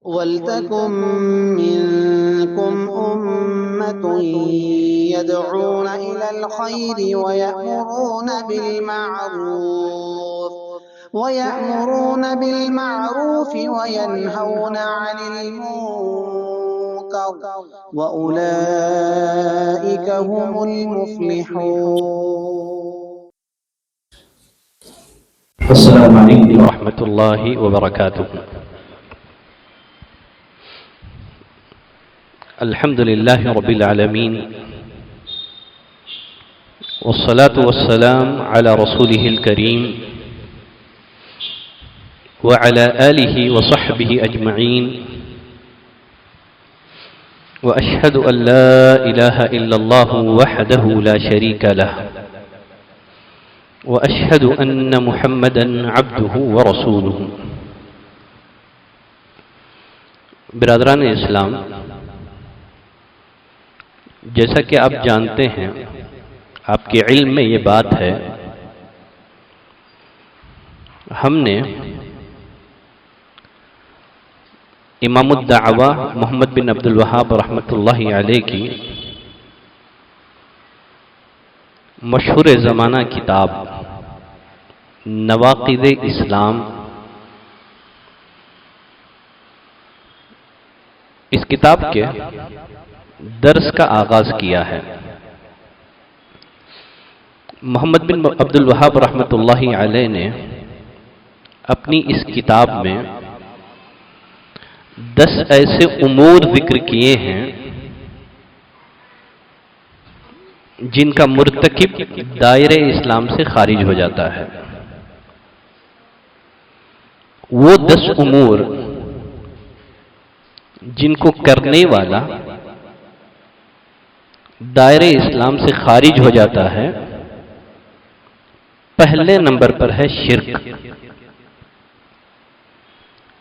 वल्तकुम मिनकुम उम्मतुन यदऊन इलल खैरि वयअमुरून bill मारूफ वयनहौन अनिल मुनकर वउलाइक हुमुल मुफ्लिहून। अस्सलामु अलैकुम रहमतुल्लाहि व बरकातुहू। अल्हम्दुलिल्लाहि रब्बिल आलमीन वस्सलातु वस्सलाम अला रसूलिहिल करीम व अला आलिहि व सहबिहि अजमईन व अशहदु अन ला इलाहा इल्लल्लाहु वहदहु ला शरीका लह व अशहदु अन्न मुहम्मदन अब्दुहु व रसूलुहु। बिरादरान इस्लाम, जैसा कि आप जानते हैं, आपके इल्म में ये बात है, हमने इमामुद्दावा मोहम्मद बिन अब्दुल वहाब रहमतुल्लाहि अलैह की मशहूर ज़माना किताब नवाक़िद इस्लाम, इस किताब के दर्स का आगाज किया है। मोहम्मद बिन अब्दुल वहाब रहमतुल्लाहि अलैह ने अपनी इस किताब में 10 ऐसे उमूर जिक्र किए हैं जिनका मुर्तकिब दायरे इस्लाम से खारिज हो जाता है। वो 10 उमूर जिनको करने वाला दायरे इस्लाम से खारिज हो जाता है, पहले नंबर पर है शिर्क।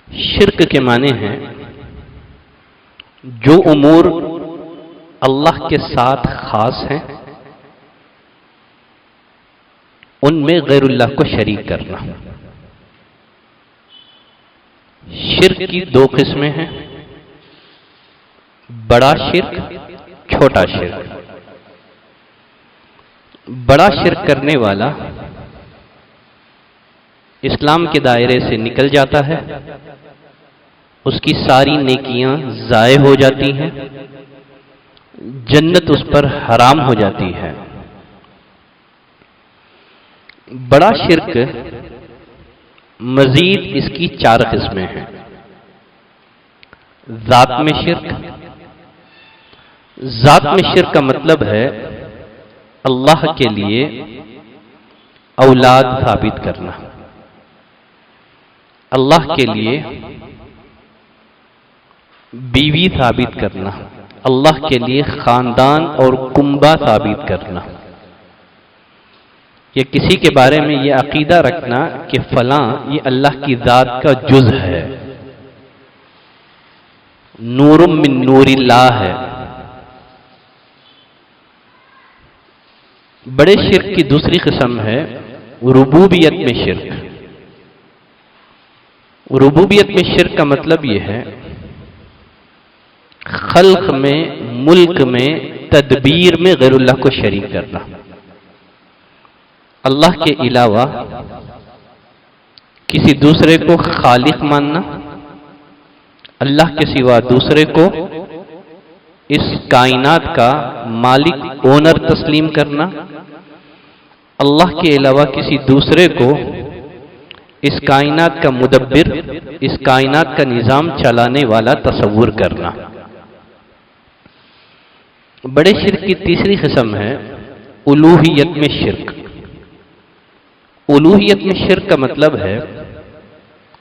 शिर्क के माने हैं जो उमूर अल्लाह के साथ खास हैं, उनमें गैरुल्लाह को शरीक करना। शिर्क की 2 किस्में हैं, बड़ा शिर्क, छोटा शिर्क। बड़ा शिर्क करने वाला इस्लाम के दायरे से निकल जाता है, उसकी सारी नेकियां ज़ाय हो जाती हैं, जन्नत उस पर हराम हो जाती है। बड़ा शिर्क मजीद इसकी 4 किस्में हैं। ज़ात में शिर्क। ज़ात में शिर्क का मतलब है अल्लाह के लिए औलाद साबित करना, अल्लाह के लिए बीवी साबित करना, अल्लाह के लिए खानदान और कुंबा साबित करना, या किसी के बारे में ये अकीदा रखना कि फलां ये अल्लाह की ज़ात का जुज़ है, नूरुम मिन नूरिल्लाह है। बड़े शिर्क की दूसरी किस्म है रुबूबियत में शिर्क। रुबूबियत में शिर्क का मतलब यह है खल्क में, मुल्क में, तदबीर में गैरुल्लाह को शरीक करना। अल्लाह के अलावा किसी दूसरे को खालिक मानना, अल्लाह के सिवा दूसरे को इस कायनात का मालिक, ओनर तस्लीम करना, अल्लाह के अलावा किसी दूसरे को इस कायनात का मुदब्बिर, इस कायनात का निज़ाम चलाने वाला तसव्वुर करना। बड़े शिर्क की तीसरी किस्म है उलूहियत में शिर्क। उलूहियत में शिर्क का मतलब है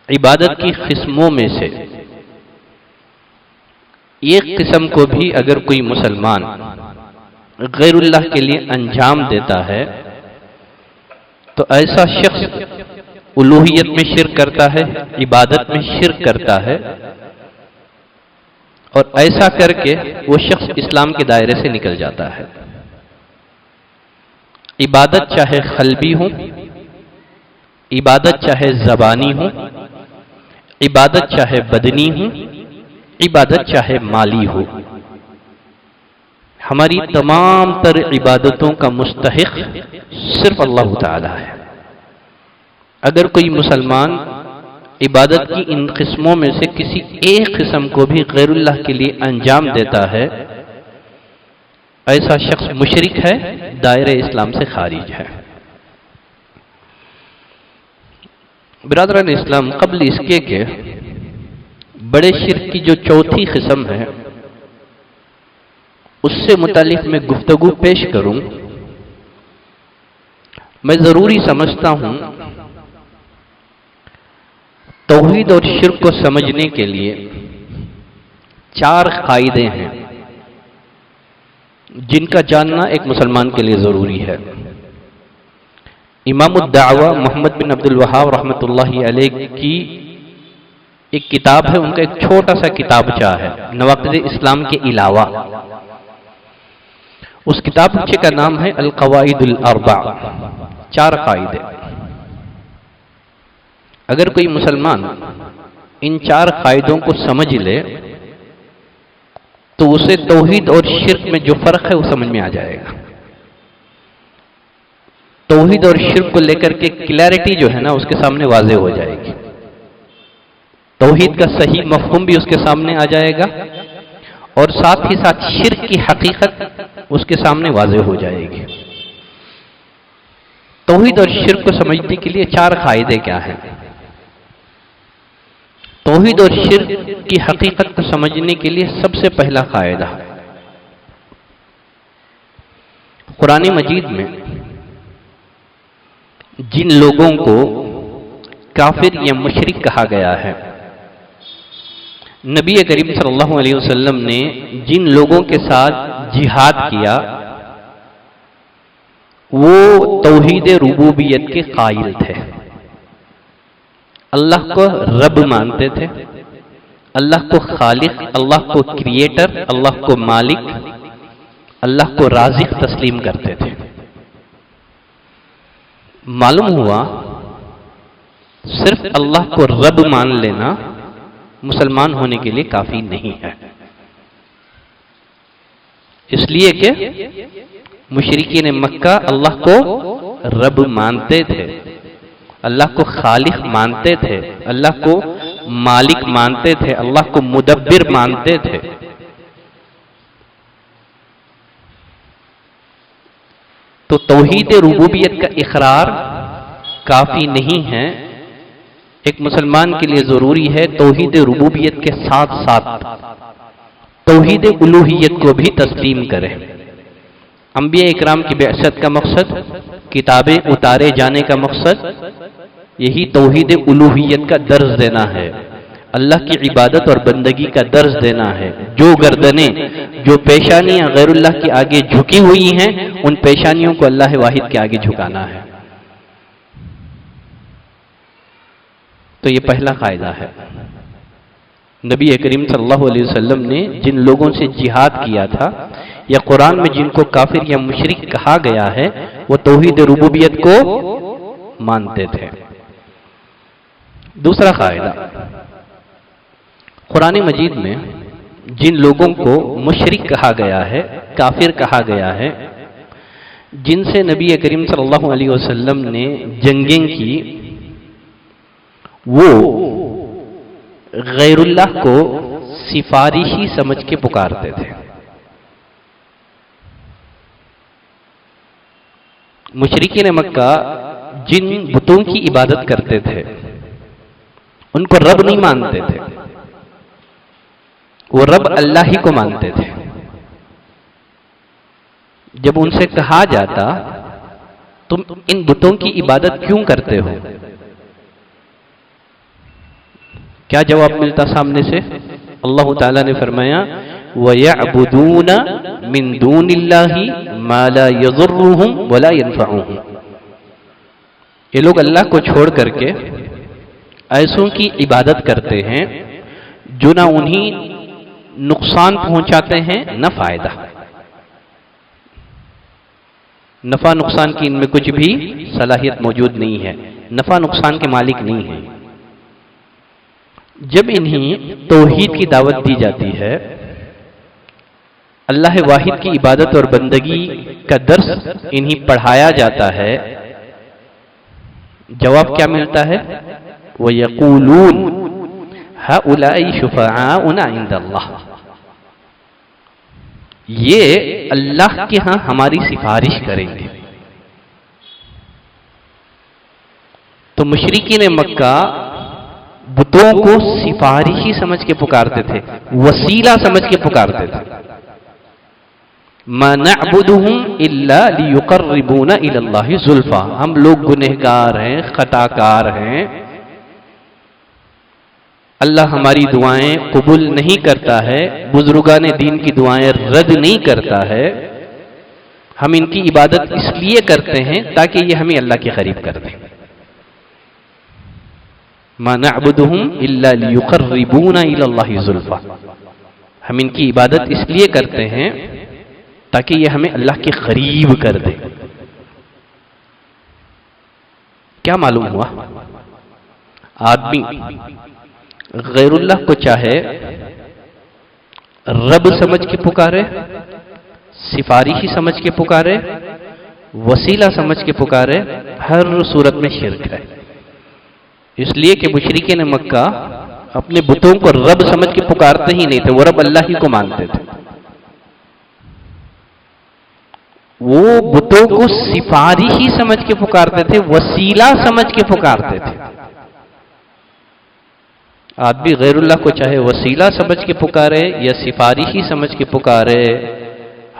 इबादत की किस्मों में से एक किस्म को भी अगर कोई मुसलमान गैरुल्लाह के लिए अंजाम देता है तो ऐसा शख्स उलूहियत में शिर्क करता है, इबादत में शिर्क करता है, और ऐसा करके वो शख्स इस्लाम के दायरे से निकल जाता है। इबादत चाहे क़ल्बी हो, इबादत चाहे ज़बानी हो, इबादत चाहे बदनी हो, इबादत चाहे माली हो, हमारी तमाम तर इबादतों का मुस्तहिक सिर्फ अल्लाह ताला है। अगर कोई मुसलमान इबादत की इन किस्मों में से किसी एक किस्म को भी गैरुल्लाह के लिए अंजाम देता है, ऐसा शख्स मुशरिक है, दायरे इस्लाम से खारिज है। बिरादरान इस्लाम, कबल इसके के बड़े शिर्क की जो चौथी किस्म है उससे मुतालिक मैं गुफ्तगू पेश करूं। मैं जरूरी समझता हूं तौहीद और शिर्क को समझने के लिए 4 कायदे हैं जिनका जानना एक मुसलमान के लिए जरूरी है। इमामुद्दावा मोहम्मद बिन अब्दुल वहाब रहमतुल्लाहि अलैह की एक किताब है, उनका एक छोटा सा किताबचा है नवाक़िद इस्लाम के अलावा। उस किताबचे का नाम है अल क़वाइदुल अर्बा, 4 कायदे। अगर कोई मुसलमान इन 4 कायदों को समझ ले तो उसे तौहीद और शिर्क में जो फर्क है वो समझ में आ जाएगा। तौहीद और शिर्क को लेकर के क्लैरिटी जो है ना उसके सामने वाज़ेह हो जाएगी। तौहीद का सही मफ़हूम भी उसके सामने आ जाएगा और साथ ही साथ शिर्क की हकीकत उसके सामने वाज़ेह हो जाएगी। तौहीद और शिर्क को समझने के लिए 4 कायदे क्या हैं? तौहीद और शिर्क की हकीकत को समझने के लिए सबसे पहला कायदा, कुरान मजीद में जिन लोगों को काफिर या मुशरिक कहा गया है, नबी करीम सल्लल्लाहु अलैहि वसल्लम ने जिन लोगों के साथ जिहाद किया वो तौहीद रुबूबियत के कायल थे। अल्लाह को रब मानते थे, अल्लाह को खालिक, अल्लाह को क्रिएटर, अल्लाह को मालिक, अल्लाह को राज़िक तस्लीम करते थे। मालूम हुआ सिर्फ अल्लाह को रब मान लेना मुसलमान होने के लिए काफी नहीं है। इसलिए कि मुशरिकीन मक्का अल्लाह को रब मानते थे, अल्लाह को खालिक मानते थे, अल्लाह को मालिक मानते थे, अल्लाह को मुदब्बिर मानते थे। तो तौहीद रुबूबियत का इकरार काफी नहीं है। एक मुसलमान के लिए जरूरी है तौहीद रुबूबियत के साथ साथ तौहीद उलूहियत को भी तस्लीम करे। अंबिया इकराम की बिअसत का मकसद, किताबें उतारे जाने का मकसद यही तौहीद उलूहियत का दर्ज देना है, अल्लाह की इबादत और बंदगी का दर्ज देना है। जो गर्दनें, जो पेशानियां गैरुल्लाह के आगे झुकी हुई हैं, उन पेशानियों को अल्लाह वाहिद के आगे झुकाना है। तो ये पहला कायदा है। नबी करीम सल्लल्लाहु अलैहि वसल्लम ने जिन लोगों से जिहाद किया था या कुरान में जिनको काफिर या मुशरिक कहा गया है वो तौहीद रुबूबियत को मानते थे। दूसरा कायदा, कुरान मजीद में जिन लोगों को मुशरिक कहा गया है, काफिर कहा गया है, जिनसे नबी करीम सल्लल्लाहु अलैहि वसल्लम ने जंगें की, वो गैरुल्लाह को सिफारिशी समझ के पुकारते थे। मुशरिकीन मक्का जिन बुतों की इबादत करते थे उनको रब नहीं मानते थे, वो रब अल्लाह ही को मानते थे। जब उनसे कहा जाता तुम इन बुतों की इबादत क्यों करते हो, क्या जवाब मिलता सामने से? अल्लाह ताला ने फरमाया वयअबुदूना मिन दूनिल्लाहि मा ला यज़ुर्रुहुम वला यनफ़उहुम। ये लोग अल्लाह को छोड़ करके ऐसों की इबादत करते हैं जो ना उन्हीं नुकसान पहुंचाते हैं न फायदा। नफा नुकसान की इनमें कुछ भी सलाहियत मौजूद नहीं है, नफा नुकसान के मालिक नहीं है। जब इन्हीं तौहीद की दावत दी जाती है, अल्लाह वाहिद की इबादत और बंदगी का दर्स इन्हीं पढ़ाया जाता है, जवाब क्या मिलता है? वयक़ूलून हाउलाई शुफ़ाअउना इंदल्लाह, ये अल्लाह के यहां हमारी सिफारिश करेंगे। तो मुशरिकीन मक्का बुतों को सिफारिशी समझ के पुकारते थे, वसीला समझ के पुकारते थे। मा नअबुदुहुम इल्ला लियुक़र्रिबूना इलल्लाहि ज़ुल्फ़ा, हम लोग गुनहगार हैं, खताकार हैं, अल्लाह हमारी दुआएं कबूल नहीं करता है, बुजुर्गान दीन की दुआएं रद्द नहीं करता है, हम इनकी इबादत इसलिए करते हैं ताकि ये हमें अल्लाह के करीब कर दें। मा नअबुदुहुम इल्ला लियुक़र्रिबूना इलल्लाहि ज़ुल्फ़ा, हम इनकी इबादत इसलिए करते हैं ताकि ये हमें अल्लाह के करीब कर दे। क्या मालूम हुआ? आदमी गैरुल्लाह को चाहे रब समझ के पुकारे, सिफारिशी समझ के पुकारे, वसीला समझ के पुकारे, हर सूरत में शिर्क है। इसलिए कि मुशरिकीन मक्का अपने बुतों को रब समझ के पुकारते ही नहीं थे, वो रब अल्लाह ही को मानते थे। वो बुतों को सिफारिशी समझ के पुकारते थे, वसीला समझ के पुकारते थे। आदमी गैरुल्लाह को चाहे वसीला समझ के पुकारे या सिफारिशी समझ के पुकारे,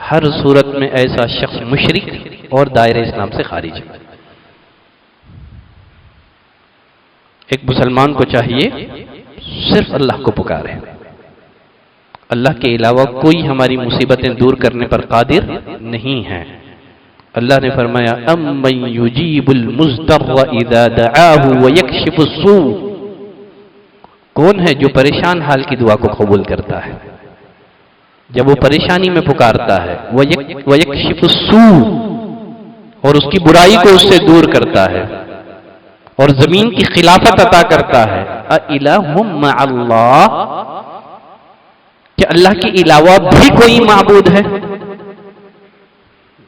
हर सूरत में ऐसा शख्स मुशरिक और दायरे इस्लाम से खारिज है। एक मुसलमान को चाहिए सिर्फ अल्लाह को पुकारे, अल्लाह के अलावा कोई हमारी मुसीबतें दूर करने पर कादिर नहीं है। अल्लाह ने फरमाया अम्मन युजीबुल मुज़्तर्र इज़ा दआहु व यक्शिफुस सू, कौन है जो परेशान हाल की दुआ को कबूल करता है जब वो परेशानी में पुकारता है, व यक्शिफुस सू, और उसकी बुराई को उससे दूर करता है और जमीन की खिलाफत अता करता है। अइलाहुम मअल्लाह, क्या अल्लाह के अलावा भी कोई माबूद है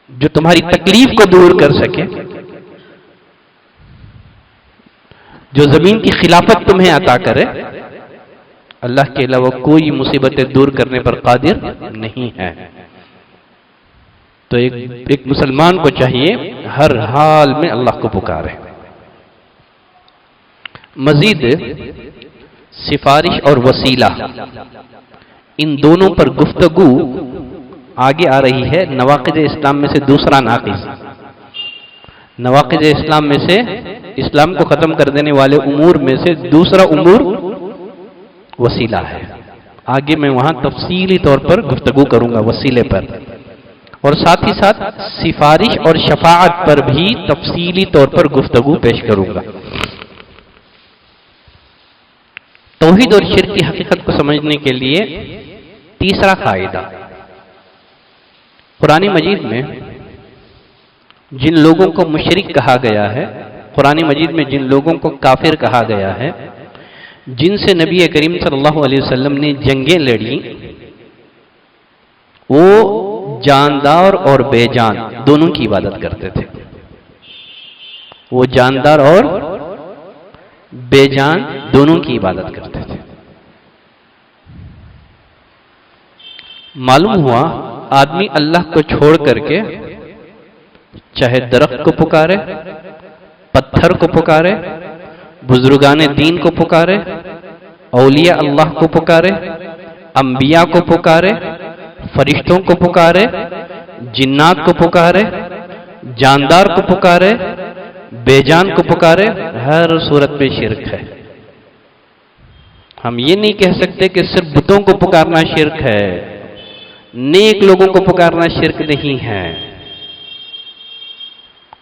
जो तुम्हारी तकलीफ को दूर कर सके, जो जमीन की खिलाफत तुम्हें अता करे? अल्लाह के अलावा कोई मुसीबतें दूर करने पर कादिर नहीं है। तो एक मुसलमान को चाहिए हर हाल में अल्लाह को पुकारे। मजीद सिफारिश और वसीला, इन दोनों पर गुफ्तगू आगे आ रही है। नवाक़िद इस्लाम में से दूसरा नाक़िस, नवाक़िद इस्लाम में से इस्लाम को ख़त्म कर देने वाले उमूर में से दूसरा उमूर वसीला है। आगे मैं वहां तफसीली तौर पर गुफ्तगू करूंगा वसीले पर, और साथ ही साथ सिफारिश और शफाअत पर भी तफसीली तौर पर गुफ्तगू पेश करूंगा। तौहीद और शिर्क की हकीकत को समझने के लिए तीसरा कायदा, कुरान मजीद में जिन लोगों को मुशरिक कहा गया है, कुरान मजीद में जिन लोगों को काफिर कहा गया है, जिनसे नबी करीम सल्लल्लाहु अलैहि वसल्लम ने जंगें लड़ी, वो जानदार और बेजान दोनों की इबादत करते थे। वो जानदार और बेजान दोनों की इबादत करते थे। मालूम हुआ आदमी अल्लाह को छोड़ करके चाहे दरख्त को पुकारे, पत्थर को पुकारे, बुजुर्गान दीन को पुकारे, औलिया अल्लाह को पुकारे, अंबिया को पुकारे, फरिश्तों को पुकारे, जिन्नात को पुकारे, जानदार को पुकारे, बेजान को पुकारे, हर सूरत में शिर्क है। हम ये नहीं कह सकते कि सिर्फ बुतों को पुकारना शिर्क है, नेक लोगों को पुकारना शिर्क नहीं है।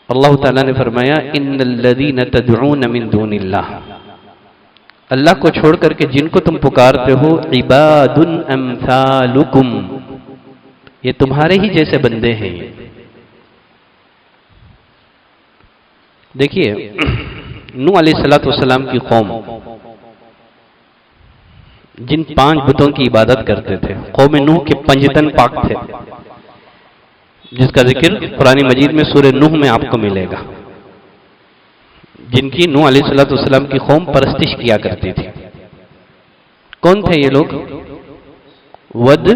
अल्लाह ताला ने फरमाया इन्नल्लज़ीना तदऊन मिन दूनिल्लाह, अल्लाह को छोड़ करके जिनको तुम पुकारते हो, इबादुन अम्सालुकुम, ये तुम्हारे ही जैसे बंदे हैं। देखिए नूह अलैहिस्सलातु वस्सलाम की कौम जिन 5 बुतों की इबादत करते थे। कौम नूह के पंजतन पाक थे, जिसका जिक्र कुरान मजीद में सूरह नूह में आपको मिलेगा, जिनकी नूह अलैहिस्सलाम की कौम परस्तिश किया करती थी। कौन थे ये लोग? वद,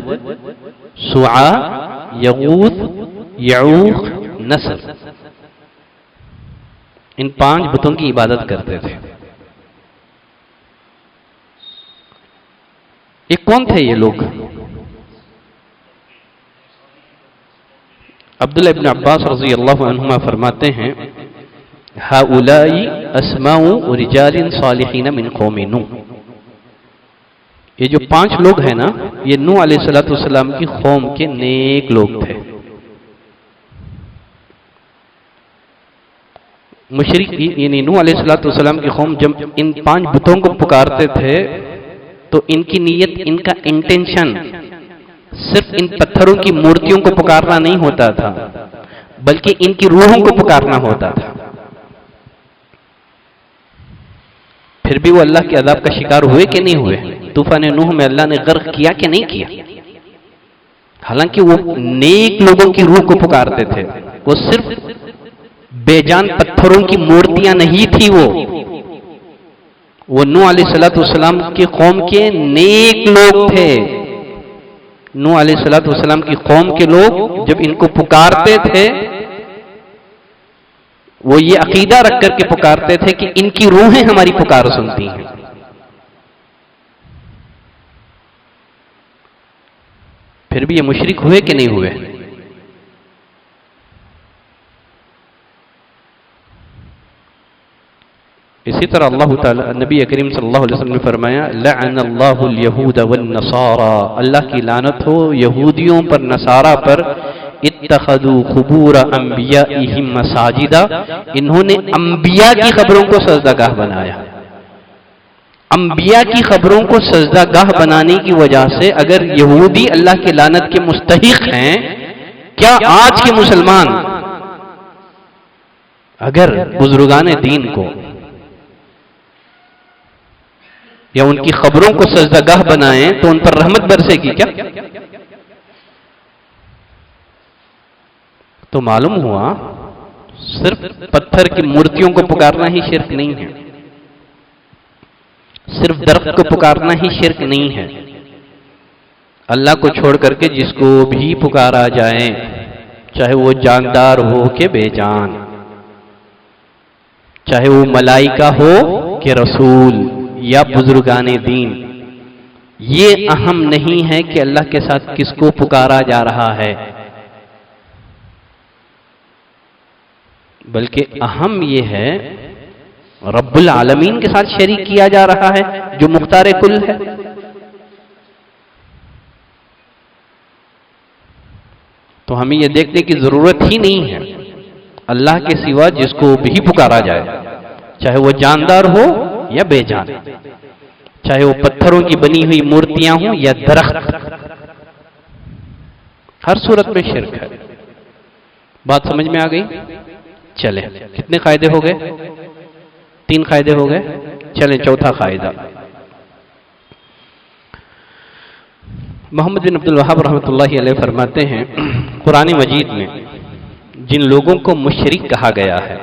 सुआ, यगूस, यऊख, नसर, इन 5 बुतों की इबादत करते थे। ये कौन थे ये लोग? अब्दुल्लाह इब्न अब्बास रज़ी अल्लाहु अन्हुमा फरमाते हैं, हाउलाई अस्माउ रिजालिन सालिहीन मिन कौमि नूह। ये जो 5 लोग हैं ना, ये नूह अलैहिस्सलाम की कौम के नेक लोग थे। मुशरिक यानी नूह अलैहिस्सलाम की कौम जब इन 5 बुतों को पुकारते थे तो इनकी नीयत, इनका इंटेंशन सिर्फ इन पत्थरों की मूर्तियों को पुकारना नहीं होता था, बल्कि इनकी रूहों को पुकारना होता था। फिर भी वो अल्लाह के अज़ाब का शिकार हुए कि नहीं हुए? तूफान नूह में अल्लाह ने गर्क किया कि नहीं किया? हालांकि वो नेक लोगों की रूह को पुकारते थे, वो सिर्फ बेजान पत्थरों की मूर्तियां नहीं थी। वो नूह अलैहिस्सलाम की कौम के नेक लोग थे। नूह अलैहिस्सलाम की कौम के लोग जब इनको पुकारते थे, वो ये अकीदा रख करके पुकारते थे कि इनकी रूहें हमारी पुकार सुनती हैं। फिर भी ये मुशरिक हुए कि नहीं हुए? इसी तरह अल्लाह ताला नबी करीम सल्लल्लाहु अलैहि वसल्लम ने फरमाया, लअनल्लाहुल यहूद वन नसारा, अल्लाह की लानत हो यहूदियों पर, नसारा पर, इत्तखदू खुबूर अंबियाइहिम मसाजिदा, इन्होंने अंबिया की कब्रों को सजदागाह बनाया। अंबिया की कब्रों को सजदागाह बनाने की वजह से अगर यहूदी अल्लाह की लानत के मुस्तहिक हैं, क्या आज के मुसलमान अगर बुजुर्गान दीन को या उनकी खबरों को सजदागाह बनाएं तो उन पर रहमत बरसेगी क्या? तो मालूम हुआ सिर्फ पत्थर की मूर्तियों को पुकारना ही शिर्क नहीं है, सिर्फ दरख्त को पुकारना ही शिर्क नहीं है। अल्लाह को छोड़ करके जिसको भी पुकारा जाए, चाहे वो जानदार हो कि बेजान, चाहे वो मलाइका हो कि रसूल या बुजुर्गाने दीन, ये अहम नहीं है कि अल्लाह के साथ किसको पुकारा जा रहा है, बल्कि अहम ये है रब्बुल आलमीन के साथ शरीक किया जा रहा है जो मुख्तार कुल है। तो हमें यह देखने की जरूरत ही नहीं है अल्लाह के सिवा जिसको भी पुकारा जाए, चाहे वो जानदार हो या बेजान, चाहे वो पत्थरों की बनी हुई मूर्तियां हों या दरख्त, हर सूरत में शिर्क है। बात समझ में आ गई? चले, कितने कायदे हो गए? 3 कायदे हो गए। चले चौथा कायदा। मोहम्मद बिन अब्दुल वहाब रहमतुल्लाहि अलैह फरमाते हैं, कुरान मजीद में जिन लोगों को मुशरिक कहा गया है,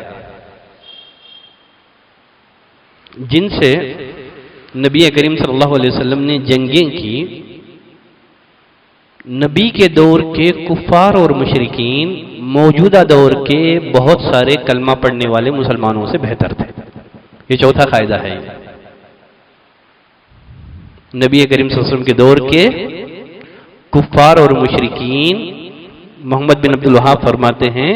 जिनसे नबी करीम सल्लल्लाहु अलैहि वसल्लम ने जंगें की, नबी के दौर के कुफार और मुशरिकीन मौजूदा दौर के बहुत सारे कलमा पढ़ने वाले मुसलमानों से बेहतर थे। ये चौथा कायदा है। नबी करीम सल्लल्लाहु अलैहि वसल्लम के दौर के कुफार और मुशरिकीन, मोहम्मद बिन अब्दुल वहाब फरमाते हैं,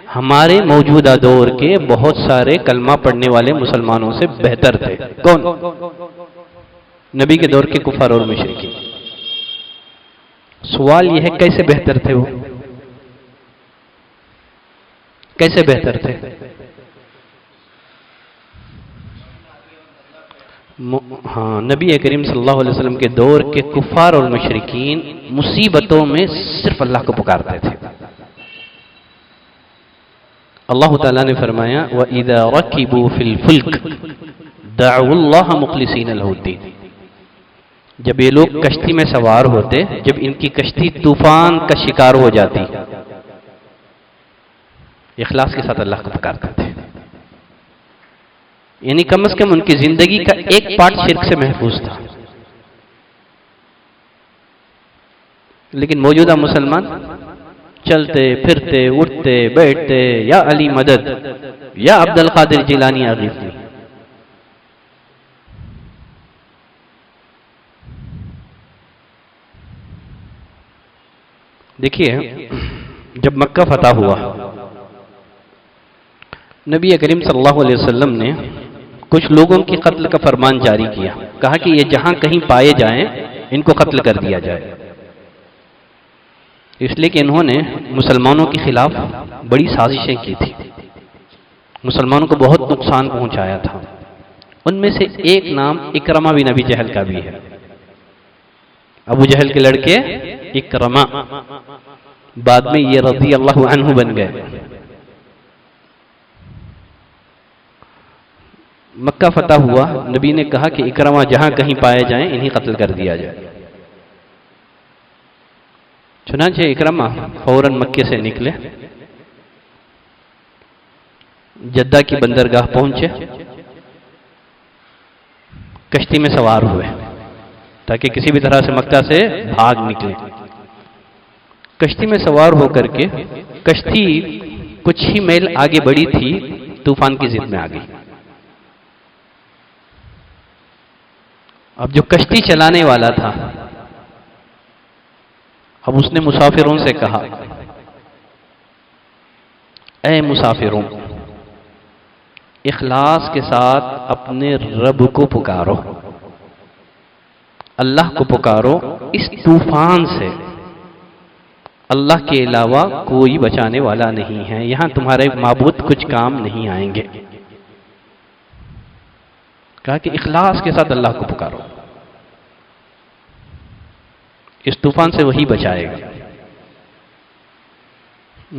हमारे मौजूदा दौर के बहुत सारे कलमा पढ़ने वाले मुसलमानों से बेहतर थे। कौन? नबी के दौर के कुफार और मुशरिकीन। सवाल यह है कैसे बेहतर थे वो? कैसे बेहतर थे? हाँ, नबी करीम सल्लल्लाहु अलैहि वसल्लम के दौर के कुफार और मुशरिकीन मुसीबतों में सिर्फ अल्लाह को पुकारते थे। अल्लाह ताला ने फरमाया, व इज़ा रकिबू फिल फुल्क दअउल्लाह मुखलिसीन लहुद्दीन। जब ये लोग कश्ती में सवार होते, जब इनकी कश्ती तूफान का शिकार हो जाती, इखलास के साथ अल्लाह को पुकारते थे। यानी कम से कम उनकी जिंदगी का एक पार्ट शिर्क से महफूज था। लेकिन मौजूदा मुसलमान चलते फिरते उठते बैठते या अली मदद या अब्दुल कादिर जिलानी आगिफनी। देखिए, जब मक्का फतह हुआ, नबी करीम सल्लल्लाहु अलैहि वसल्लम ने कुछ लोगों की कत्ल का फरमान जारी किया। कहा कि ये जहां कहीं पाए जाएं, इनको कत्ल कर दिया जाए। इसलिए कि इन्होंने मुसलमानों के खिलाफ बड़ी साजिशें की थी, मुसलमानों को बहुत नुकसान पहुंचाया था। उनमें से एक नाम इकरमा बिन अबी जहल का भी है। अबू जहल के लड़के इकरमा बाद में ये रज़ी अल्लाहु अन्हु बन गए। मक्का फतह हुआ, नबी ने कहा कि इकरमा जहां कहीं पाए जाएं, इन्हीं कत्ल कर दिया जाए। चुनांचे इकरमा फौरन मक्के से निकले, जद्दा की बंदरगाह पहुंचे, कश्ती में सवार हुए ताकि किसी भी तरह से मक्का से भाग निकले। कश्ती में सवार होकर के कश्ती कुछ ही मील आगे बढ़ी थी, तूफान की जिद में आ गई। अब जो कश्ती चलाने वाला था, अब उसने मुसाफिरों से कहा, ऐ मुसाफिरों, इखलास के साथ अपने रब को पुकारो, अल्लाह को पुकारो। इस तूफान से अल्लाह के अलावा कोई बचाने वाला नहीं है, यहां तुम्हारे माबूद कुछ काम नहीं आएंगे। कहा कि इखलास के साथ अल्लाह को पुकारो, इस तूफान से वही बचाएगा।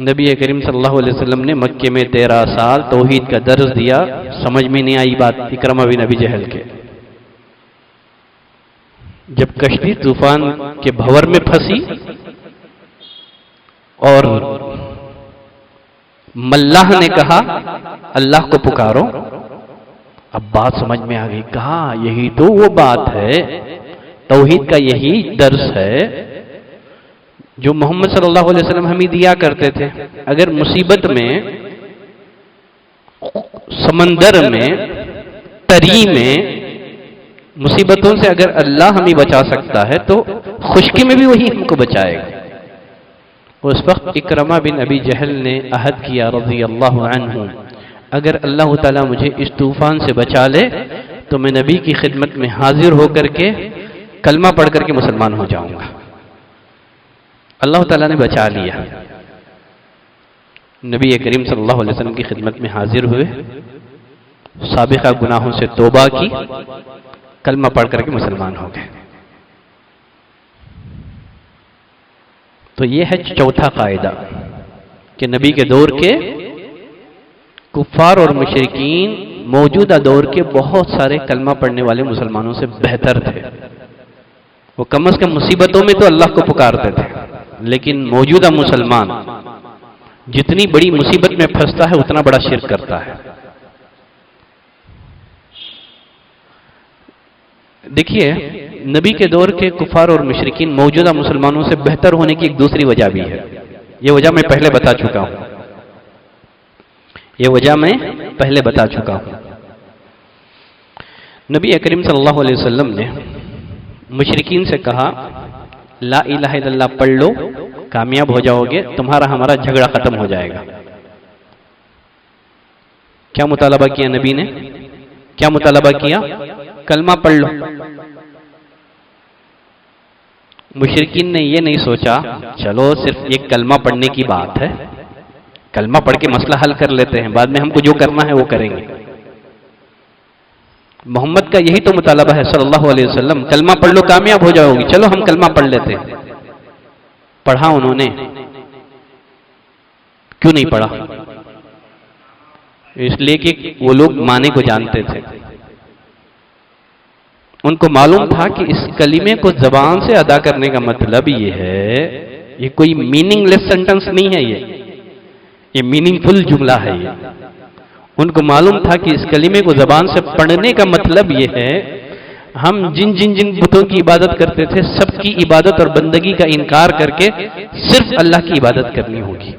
नबी करीम सल्लल्लाहु अलैहि वसल्लम ने मक्के में 13 साल तौहीद का दर्ज दिया। समझ में नहीं आई बात इकरमा बिन अबी जहल के। जब कश्ती तूफान के भंवर में फंसी और मल्लाह ने कहा अल्लाह को पुकारो, अब बात समझ में आ गई। कहा यही तो वो बात है, तौहीद का यही दर्स है जो मोहम्मद सल्लल्लाहु अलैहि वसल्लम हमें दिया करते थे। अगर मुसीबत में, समंदर में, तरी में, मुसीबतों से अगर अल्लाह हमें बचा सकता है तो खुश्की में भी वही हमको बचाएगा। उस वक्त इकरमा बिन अबी जहल ने अहद किया रज़ी अल्लाहु अन्हु, अगर अल्लाह ताला मुझे इस तूफान से बचा ले तो मैं नबी की खिदमत में हाजिर होकर के कलमा पढ़ करके मुसलमान हो जाऊंगा। अल्लाह ताला ने बचा लिया। नबी करीम सल्लल्लाहु अलैहि वसल्लम की खिदमत में हाजिर हुए, साबिका गुनाहों से तौबा की, कलमा पढ़ करके मुसलमान हो गए। तो यह है चौथा कायदा कि नबी के दौर के कुफ्फार और मुशरिकीन मौजूदा दौर के बहुत सारे कलमा पढ़ने वाले मुसलमानों से बेहतर थे। वो कम से कम मुसीबतों में तो अल्लाह को पुकारते थे, लेकिन मौजूदा मुसलमान जितनी बड़ी मुसीबत में फंसता है उतना बड़ा शिर्क करता है। देखिए, नबी के दौर के कुफार और मुशरिकीन मौजूदा मुसलमानों से बेहतर होने की एक दूसरी वजह भी है। यह वजह मैं पहले बता चुका हूं, नबी करीम सल्लल्लाहु अलैहि वसल्लम ने मुशरिकीन से कहा, ला इलाहा इल्लल्लाह पढ़ लो, कामयाब हो जाओगे, तुम्हारा हमारा झगड़ा खत्म हो जाएगा। क्या मुतालबा किया नबी ने? क्या मुतालबा किया? कलमा पढ़ लो। मुशरिकीन ने यह नहीं सोचा चलो सिर्फ एक कलमा पढ़ने की बात है, कलमा पढ़ के मसला हल कर लेते हैं, बाद में हमको जो करना है वो करेंगे। मोहम्मद का यही तो मुतालबा है सल्लल्लाहु अलैहि वसल्लम, कलमा पढ़ लो कामयाब हो जाओगी, चलो हम कलमा पढ़ लेते हैं। पढ़ा उन्होंने? क्यों नहीं पढ़ा? इसलिए कि वो लोग माने को जानते थे। उनको मालूम था कि इस कलीमे को जबान से अदा करने का मतलब ये है, ये कोई मीनिंगलेस सेंटेंस नहीं है, ये मीनिंगफुल जुमला है। ये उनको मालूम था कि इस कलीमे को जबान से पढ़ने का मतलब ये है, हम जिन जिन जिन बुतों की इबादत करते थे सबकी इबादत और बंदगी का इनकार करके सिर्फ अल्लाह की इबादत करनी होगी।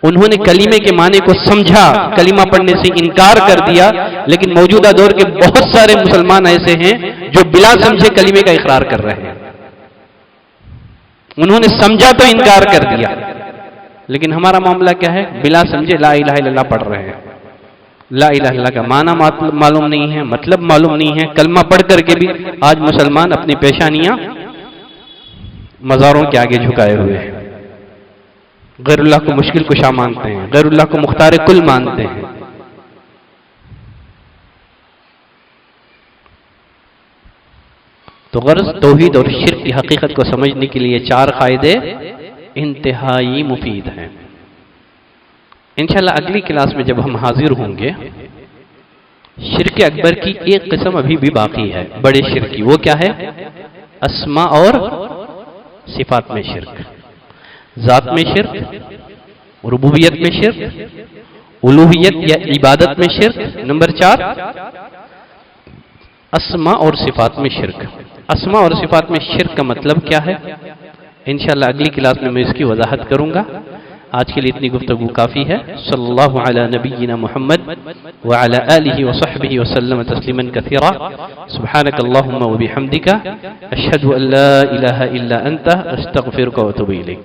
उन्होंने कलीमे के माने को समझा, कलीमा पढ़ने से इनकार कर दिया। लेकिन मौजूदा दौर के बहुत सारे मुसलमान ऐसे हैं जो बिला समझे कलीमे का इकरार कर रहे हैं। उन्होंने समझा तो इनकार कर दिया, लेकिन हमारा मामला क्या है, बिला समझे ला इलाहा इल्लल्लाह पढ़ रहे हैं। ला इलाहा इल्लल्लाह का माना मालूम नहीं है, मतलब मालूम नहीं है। कलमा पढ़ करके भी आज मुसलमान अपनी पेशानियां मज़ारों के आगे झुकाए हुए हैं, गैरुल्लाह को मुश्किल कुशा मानते हैं, गैरुल्लाह को मुख्तार कुल मानते हैं। तो गर्ज तौहीद और शिर्क की हकीकत को समझने के लिए 4 कायदे इंतहाई मुफीद हैं। इंशाल्लाह अगली क्लास में जब हम हाजिर होंगे, शिर्क अकबर की एक किस्म अभी भी बाकी है, बड़े शिर्क की। वो क्या है? अस्मा और सिफात में शिर्क, जात में शिर्क, रुबूबियत में शिर्क, उलूहियत या इबादत में शिर्क। नंबर 4 अस्मा और सिफात में शिर्क। अस्मा और सिफात में शिर्क का मतलब क्या है, इंशाल्लाह अगली क्लास में मैं इसकी वजाहत करूंगा। आज के लिए इतनी गुफ्तगू काफ़ी है। सल्लल्लाहु अला नबीना मुहम्मद व अला आलिहि व सहबिहि वसल्लम तस्लीमन कसीरा। सुब्हानक अल्लाहुम्मा व बिहम्दिका अशहदु अन ला इलाहा इल्ला अंता अस्तगफिरुका व अतूबु इलैक।